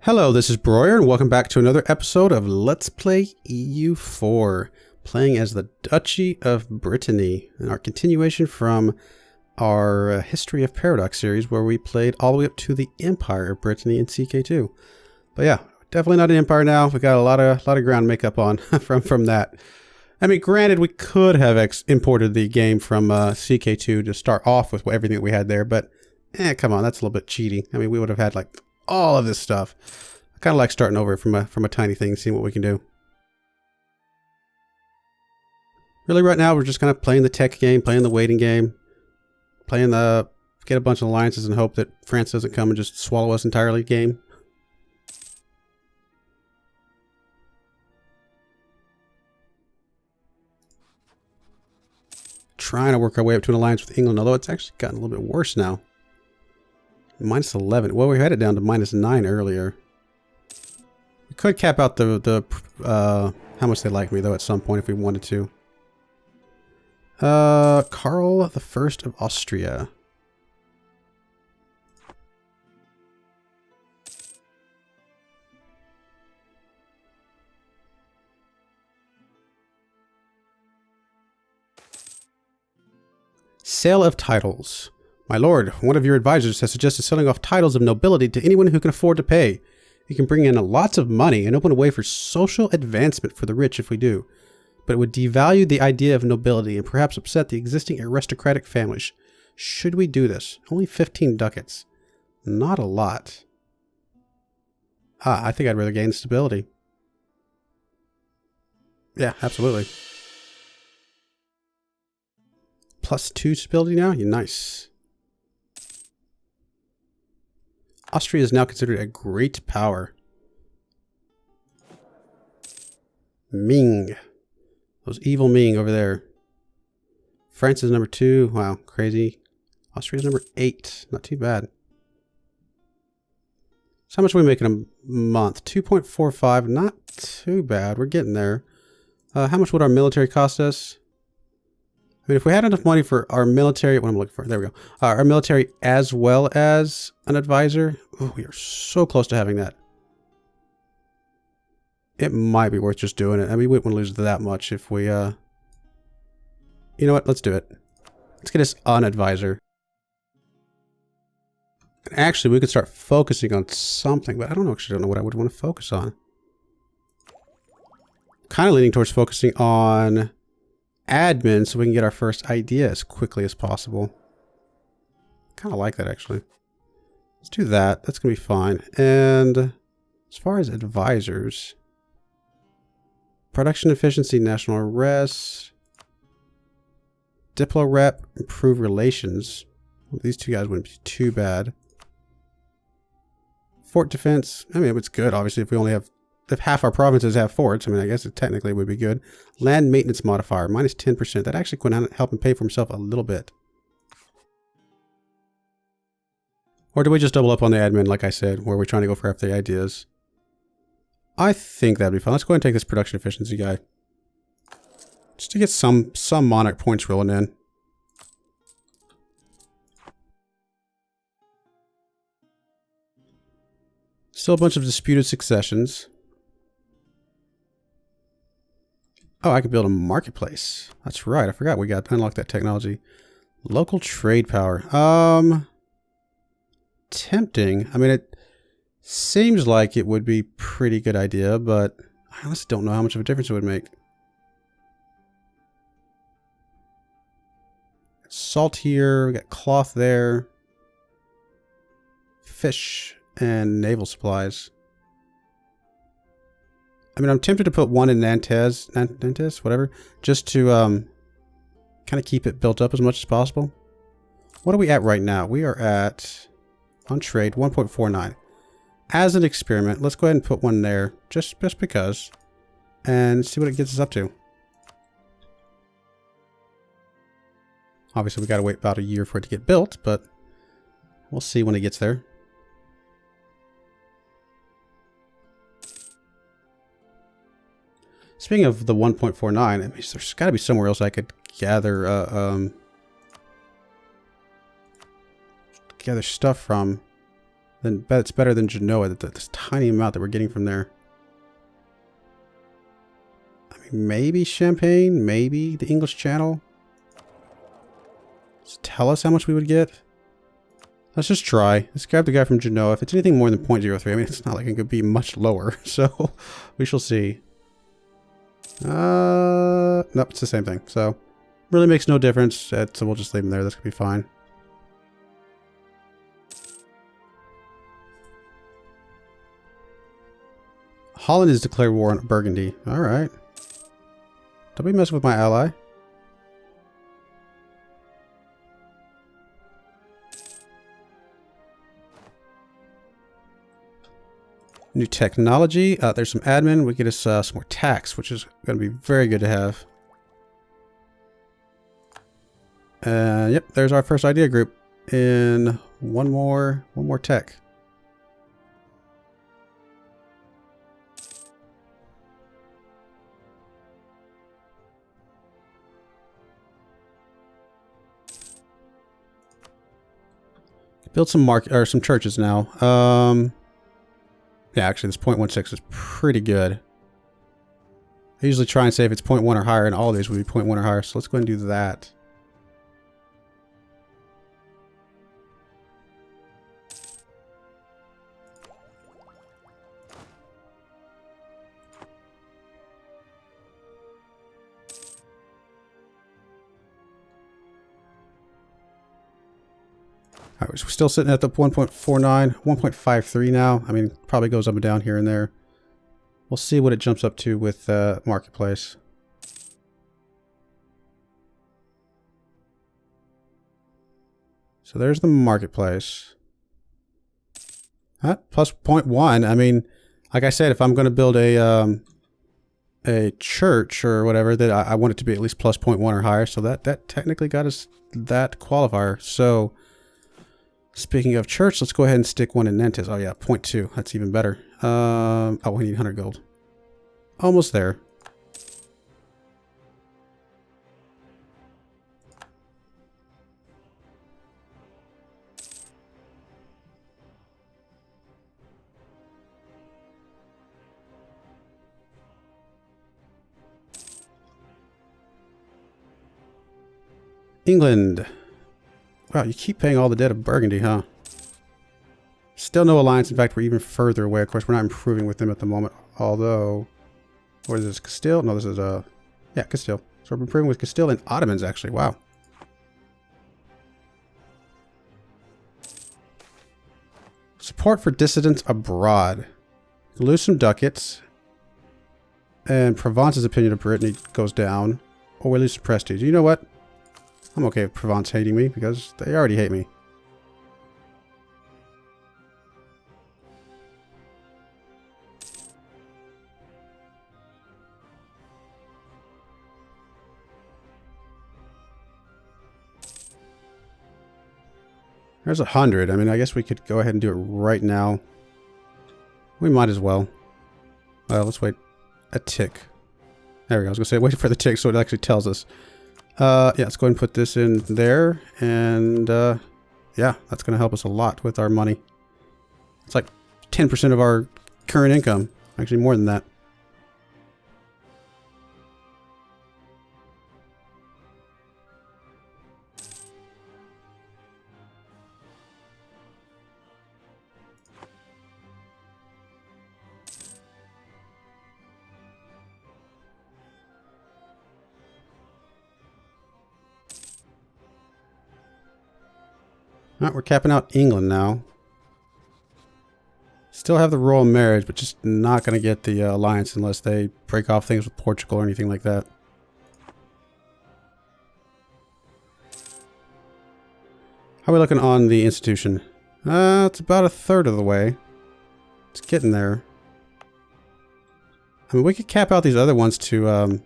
Hello, this is Broyer, and welcome back to another episode of Let's Play EU4, playing as the Duchy of Brittany, and our continuation from our History of Paradox series, where we played all the way up to the Empire of Brittany in CK2. But yeah, definitely not an empire now. We got a lot of ground to make up on from that. I mean, granted, we could have imported the game from CK2 to start off with everything that we had there, but come on, that's a little bit cheating. I mean, we would have had like all of this stuff. I kind of like starting over from a tiny thing, seeing what we can do. Really, right now, we're just kind of playing the tech game, playing the waiting game, playing the get a bunch of alliances and hope that France doesn't come and just swallow us entirely game. Trying to work our way up to an alliance with England, although it's actually gotten a little bit worse now. Minus 11. Well, we had it down to minus 9 earlier. We could cap out the how much they like me, though, at some point if we wanted to. Karl the First of Austria. Sale of titles. My lord, one of your advisors has suggested selling off titles of nobility to anyone who can afford to pay. It can bring in lots of money and open a way for social advancement for the rich if we do. But it would devalue the idea of nobility and perhaps upset the existing aristocratic families. Should we do this? Only 15 ducats. Not a lot. I think I'd rather gain stability. Yeah, absolutely. +2 stability now? Yeah, nice. Austria is now considered a great power. Ming. Those evil Ming over there. France is number 2. Wow, crazy. Austria is number 8. Not too bad. So how much are we making a month? 2.45. Not too bad. We're getting there. How much would our military cost us? I mean, if we had enough money for our military, what I'm looking for, there we go. Our military as well as an advisor. Oh, we are so close to having that. It might be worth just doing it. I mean, we wouldn't want to lose that much if we, you know what? Let's do it. Let's get us an advisor. And actually, we could start focusing on something, but I don't know, actually don't know what I would want to focus on. Kind of leaning towards focusing on admin so we can get our first idea as quickly as possible. Kind of like that, actually. Let's do that. That's going to be fine. And as far as advisors, production efficiency, national arrest, Diplo rep, improve relations. Well, these two guys wouldn't be too bad. Fort defense. I mean, it's good, obviously, if we only have, if half our provinces have forts. I mean, I guess it technically would be good. Land maintenance modifier, minus 10%. That actually could help him pay for himself a little bit. Or do we just double up on the admin, like I said, where we're trying to go for half the ideas? I think that'd be fun. Let's go ahead and take this production efficiency guy. Just to get some monarch points rolling in. Still a bunch of disputed successions. Oh, I could build a marketplace. That's right. I forgot we got to unlock that technology. Local trade power. Tempting. I mean, it seems like it would be pretty good idea, but I honestly don't know how much of a difference it would make. Salt here. We got cloth there. Fish and naval supplies. I mean, I'm tempted to put one in Nantes, whatever, just to kind of keep it built up as much as possible. What are we at right now? We are at, on trade, 1.49. As an experiment, let's go ahead and put one there, just because, and see what it gets us up to. Obviously, we got to wait about a year for it to get built, but we'll see when it gets there. Speaking of the 1.49, I mean, there's got to be somewhere else I could gather stuff from. then bet it's better than Genoa, this tiny amount that we're getting from there. I mean, maybe Champagne, maybe the English Channel. Just tell us how much we would get. Let's just try. Let's grab the guy from Genoa. If it's anything more than 0.03, I mean, it's not like it could be much lower. So we shall see. Nope, it's the same thing. So really makes no difference. So we'll just leave him there. That's going to be fine. Holland has declared war on Burgundy. All right. Don't be messing with my ally. New technology. There's some admin. We get us some more tax, which is going to be very good to have. Yep, there's our first idea group. In one more tech. Build some some churches now. Yeah, actually, this 0.16 is pretty good. I usually try and say if it's 0.1 or higher, and all of these would be 0.1 or higher. So let's go ahead and do that. All right, we're still sitting at the 1.49, 1.53 now. I mean, probably goes up and down here and there. We'll see what it jumps up to with Marketplace. So there's the Marketplace. Plus 0.1. I mean, like I said, if I'm going to build a church or whatever, that I want it to be at least plus 0.1 or higher. So that technically got us that qualifier. So speaking of church, let's go ahead and stick one in Nantes. Oh yeah, 0.2. That's even better. Oh, we need 100 gold. Almost there. England. Wow, you keep paying all the debt of Burgundy, huh? Still no alliance. In fact, we're even further away. Of course, we're not improving with them at the moment. Although, what is this? Castile? No, this is yeah, Castile. So we're improving with Castile and Ottomans, actually. Wow. Support for dissidents abroad. Lose some ducats. And Provence's opinion of Brittany goes down. Or we lose some prestige. You know what? I'm okay with Provence hating me because they already hate me. There's 100. I mean, I guess we could go ahead and do it right now. We might as well. Well, let's wait a tick. There we go. I was going to say wait for the tick so it actually tells us. Yeah, let's go ahead and put this in there. And yeah, that's going to help us a lot with our money. It's like 10% of our current income. Actually, more than that. Alright, we're capping out England now. Still have the royal marriage, but just not going to get the alliance unless they break off things with Portugal or anything like that. How are we looking on the institution? It's about a third of the way. It's getting there. I mean, we could cap out these other ones to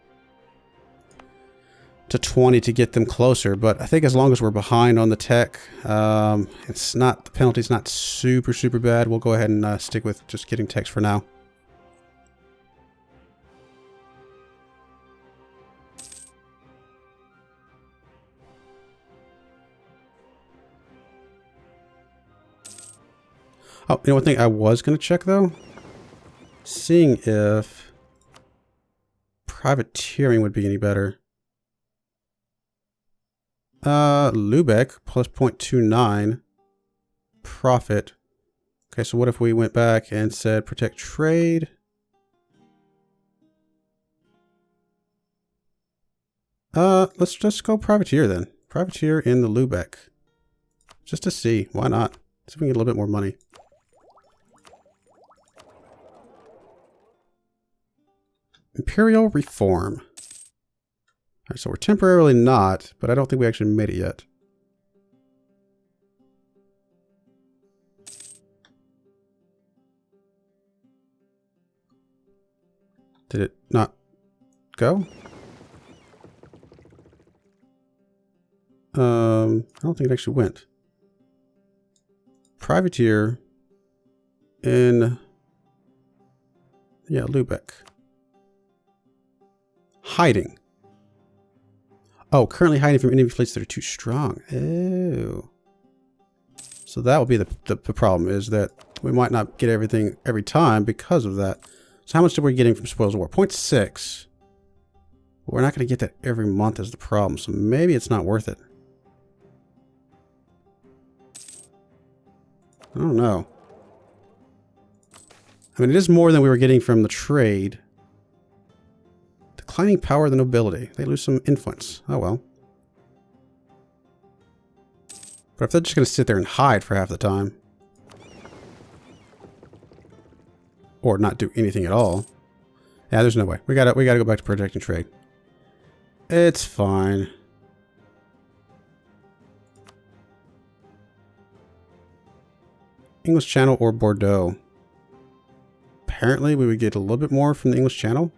20 to get them closer, but I think as long as we're behind on the tech, it's not, the penalty's not super bad. We'll go ahead and stick with just getting techs for now. Oh, you know one thing I was going to check, though? Seeing if privateering would be any better. Lubeck, plus 0.29. Profit. Okay, so what if we went back and said protect trade? Let's just go privateer then. Privateer in the Lubeck. Just to see. Why not? See if we can get a little bit more money. Imperial Reform. Alright, so we're temporarily not, but I don't think we actually made it yet. Did it not go? I don't think it actually went. Privateer in, yeah, Lubeck. Hiding. Oh, currently hiding from enemy fleets that are too strong. Oh. So that will be the problem, is that we might not get everything every time because of that. So how much are we getting from Spoils of War? 0.6. We're not going to get that every month is the problem, so maybe it's not worth it. I don't know. I mean, it is more than we were getting from the trade. Declining power of the nobility. They lose some influence. Oh well. But if they're just going to sit there and hide for half the time. Or not do anything at all. Yeah, there's no way. We gotta go back to protecting trade. It's fine. English Channel or Bordeaux. Apparently we would get a little bit more from the English Channel.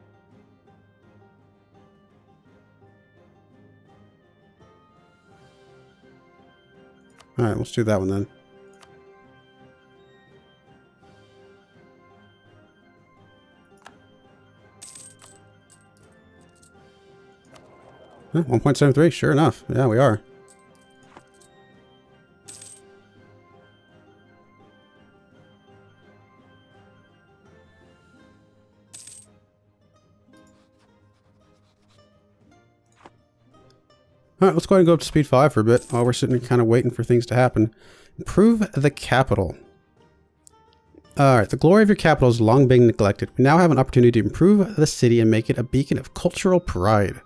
Alright, let's do that one then. Huh, 1.73, sure enough. Yeah, we are. Alright, let's go ahead and go up to speed 5 for a bit while we're sitting kind of waiting for things to happen. Improve the capital. Alright, the glory of your capital has long been neglected. We now have an opportunity to improve the city and make it a beacon of cultural pride.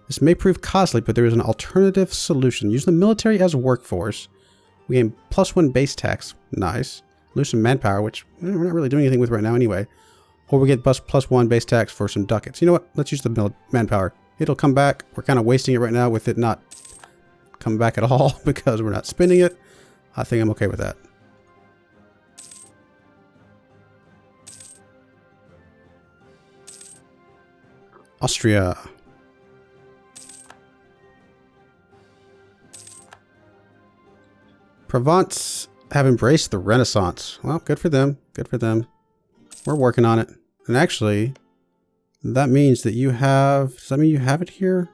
This may prove costly, but there is an alternative solution. Use the military as a workforce. We gain +1 base tax. Nice. Lose some manpower, which we're not really doing anything with right now anyway. Or we get +1 base tax for some ducats. You know what? Let's use the manpower. It'll come back. We're kind of wasting it right now with it not coming back at all because we're not spending it. I think I'm okay with that. Austria. Provence have embraced the Renaissance. Well, good for them. Good for them. We're working on it. And actually, that means that you have... Does that mean you have it here?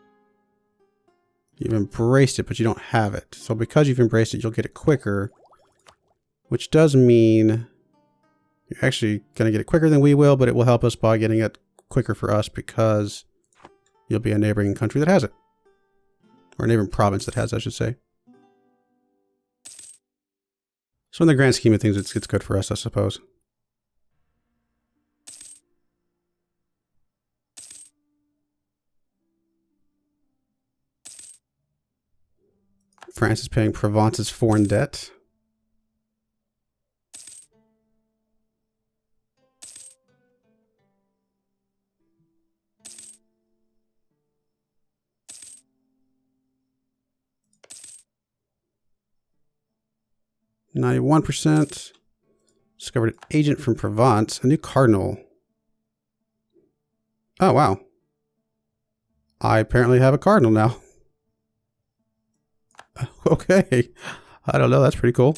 You've embraced it, but you don't have it. So because you've embraced it, you'll get it quicker. Which does mean you're actually going to get it quicker than we will, but it will help us by getting it quicker for us because you'll be a neighboring country that has it. Or a neighboring province that has it, I should say. So in the grand scheme of things, it's good for us, I suppose. France is paying Provence's foreign debt. %. Discovered an agent from Provence. A new cardinal. Oh, wow. I apparently have a cardinal now. Okay. I don't know. That's pretty cool. All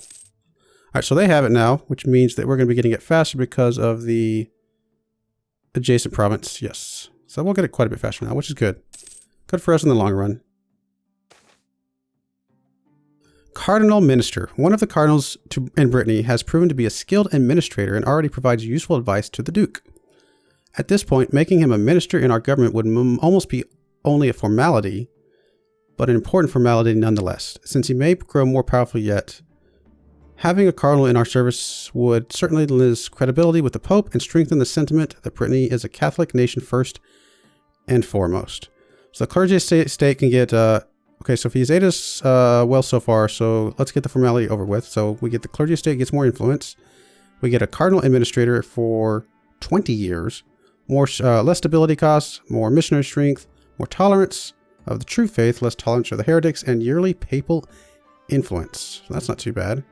right, so they have it now, which means that we're going to be getting it faster because of the adjacent province. Yes. So we'll get it quite a bit faster now, which is good. Good for us in the long run. Cardinal Minister. One of the cardinals in Brittany has proven to be a skilled administrator and already provides useful advice to the Duke. At this point, making him a minister in our government would almost be only a formality, but an important formality nonetheless, since he may grow more powerful yet. Having a cardinal in our service would certainly lend his credibility with the Pope and strengthen the sentiment that Brittany is a Catholic nation first and foremost. So the clergy state can get, okay, so if he's aided us well so far, so let's get the formality over with. So we get the clergy estate gets more influence. We get a cardinal administrator for 20 years, less stability costs, more missionary strength, more tolerance of the true faith, less tolerance of the heretics, and yearly papal influence. So that's not too bad.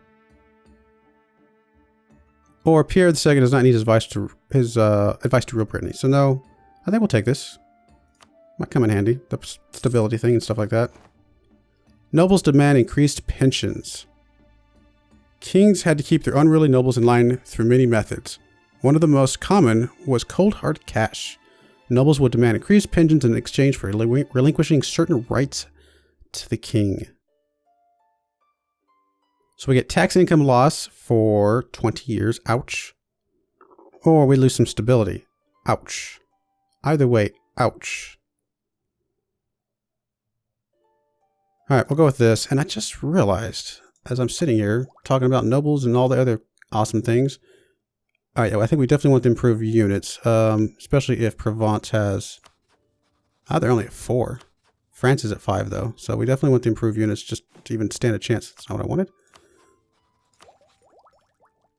Or Pierre II does not need his advice to rule Brittany. So no, I think we'll take this. Might come in handy, the stability thing and stuff like that. Nobles demand increased pensions. Kings had to keep their unruly nobles in line through many methods. One of the most common was cold hard cash. Nobles would demand increased pensions in exchange for relinquishing certain rights to the king. So we get tax income loss for 20 years. Ouch. Or we lose some stability. Ouch. Either way, ouch. Alright, we'll go with this. And I just realized, as I'm sitting here, talking about nobles and all the other awesome things. Alright, I think we definitely want to improve units. Especially if Provence has... they're only at 4. France is at 5, though. So we definitely want to improve units just to even stand a chance. That's not what I wanted.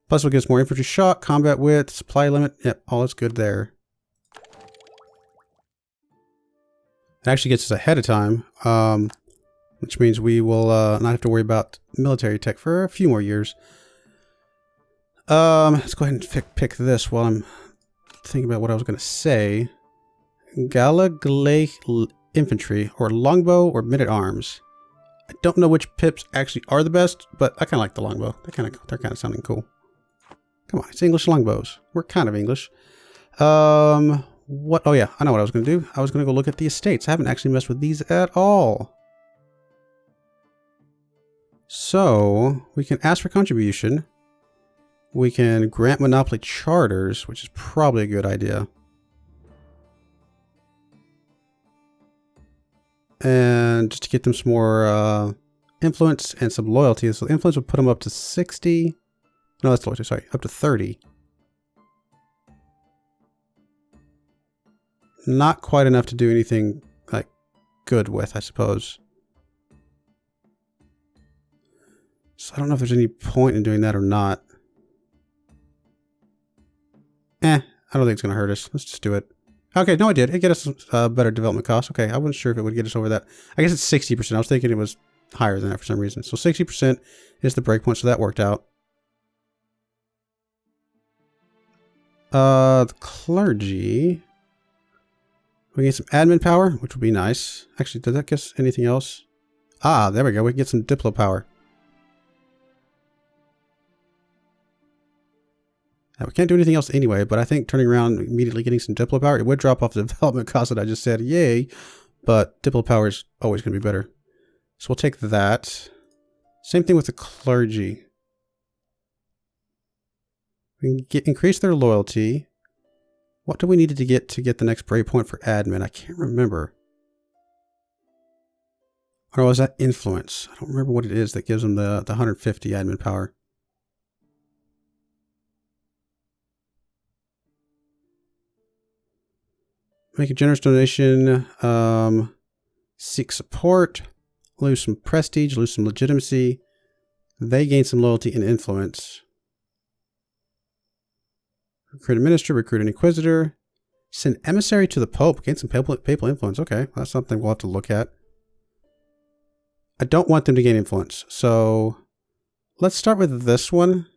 Plus, we'll get us more infantry shock, combat width, supply limit. Yep, all is good there. It actually gets us ahead of time, which means we will not have to worry about military tech for a few more years. Let's go ahead and pick this while I'm thinking about what I was going to say. Galaglay infantry, or longbow, or men-at-arms. I don't know which pips actually are the best, but I kind of like the longbow. They're kind of sounding cool. Come on, it's English longbows. We're kind of English. What? Oh yeah, I know what I was going to do. I was going to go look at the estates. I haven't actually messed with these at all. So, we can ask for contribution. We can grant monopoly charters, which is probably a good idea. And just to get them some more influence and some loyalty. So influence will put them up to 60. No, that's loyalty, sorry. Up to 30. Not quite enough to do anything like good with, I suppose. So I don't know if there's any point in doing that or not. I don't think it's going to hurt us. Let's just do it. Okay, no, it did. It get us better development costs. Okay, I wasn't sure if it would get us over that. I guess it's 60%. I was thinking it was higher than that for some reason. So 60% is the breakpoint, so that worked out. The clergy. We get some admin power, which would be nice. Actually, does that get us anything else? Ah, there we go. We can get some diplo power. Now, we can't do anything else anyway, but I think turning around and immediately getting some diplo power, it would drop off the development cost that I just said. Yay! But diplo power is always going to be better. So we'll take that. Same thing with the clergy. We can increase their loyalty. What do we need to get the next breakpoint for admin? I can't remember. Or was that influence? I don't remember what it is that gives them the 150 admin power. Make a generous donation. Seek support. Lose some prestige. Lose some legitimacy. They gain some loyalty and influence. Recruit a minister, recruit an inquisitor, send emissary to the Pope, gain some papal influence. Okay, well, that's something we'll have to look at. I don't want them to gain influence, so let's start with this one.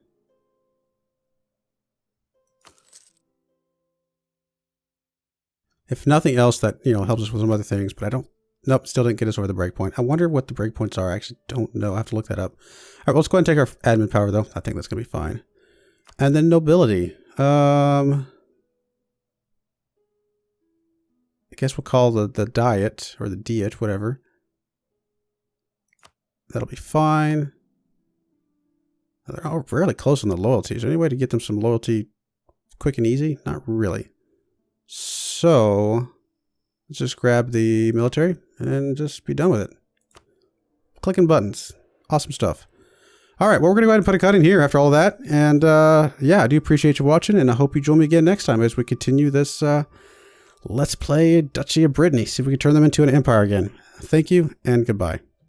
If nothing else, that helps us with some other things, but I don't. Nope, still didn't get us over the breakpoint. I wonder what the breakpoints are. I actually don't know. I have to look that up. All right, well, let's go ahead and take our admin power, though. I think that's going to be fine. And then nobility. I guess we'll call the diet, or the diet, whatever. That'll be fine. They're all fairly close on the loyalty. Is there any way to get them some loyalty quick and easy? Not really. So let's just grab the military and just be done with it. Clicking buttons. Awesome stuff. All right, well, we're going to go ahead and put a cut in here after all that. And yeah, I do appreciate you watching, and I hope you join me again next time as we continue this Let's Play Duchy of Brittany. See if we can turn them into an empire again. Thank you, and goodbye.